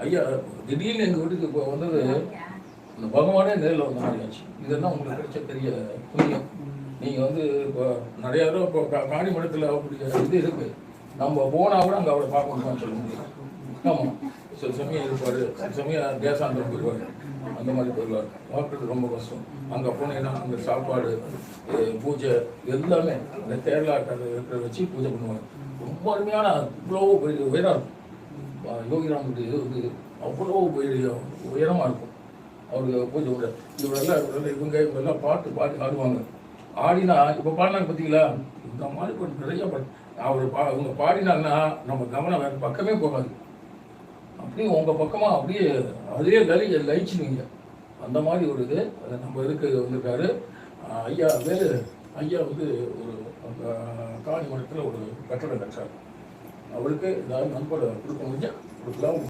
ஐயா திடீர்னு எங்கள் வீட்டுக்கு இப்போ வந்தது இந்த பகவானே நேரில் வந்த மாதிரி ஆச்சு. இதெல்லாம் உங்களுக்கு கிடைச்ச பெரிய புண்ணியம். நீங்கள் வந்து இப்போ நிறையா தடவை இப்போ காணிமடத்தில் அவருடைய இது இருக்குது. நம்ம போனால் கூட அங்கே அவரை பார்க்க முடியுமான்னு சொல்ல முடியும். ஆமாம், சில சமயம் இருப்பார், சில சமயம் தேசாந்திரம் போயிடுவார், அந்த மாதிரி போயிடுவார். பார்க்குறது ரொம்ப கஷ்டம். அங்கே போனீங்கன்னா அங்கே சாப்பாடு, பூஜை எல்லாமே அந்த கேரளா இருக்கிற வச்சு பூஜை பண்ணுவார். ரொம்ப அருமையான இவ்வளோ பெரிய உயரம் இருக்கும். யோகிராமுடைய இது வந்து அவ்வளோ பெரிய உயரமாக இருக்கும். அவருக்கு பூஜை விட இவங்கெல்லாம் பாட்டு ஆடுவாங்க. ஆடினா இப்போ பாடினாங்க பார்த்தீங்களா, இந்த மாதிரி கொஞ்சம் நிறைய அவங்க பாடினாங்கன்னா நம்ம கவனம் வேறு பக்கமே போகாது. அப்படியே உங்கள் பக்கமாக அப்படியே அதே லயிச்சுடுவீங்க. அந்த மாதிரி ஒரு இது நம்ம இதுக்கு வந்திருக்காரு ஐயா. வேறு ஐயா வந்து ஒரு காணி மடத்தில் ஒரு கட்டடம் கட்டுறாரு. அவருக்கு ஏதாவது நண்பரை கொடுக்க முடிஞ்சா கொடுக்கலாம்.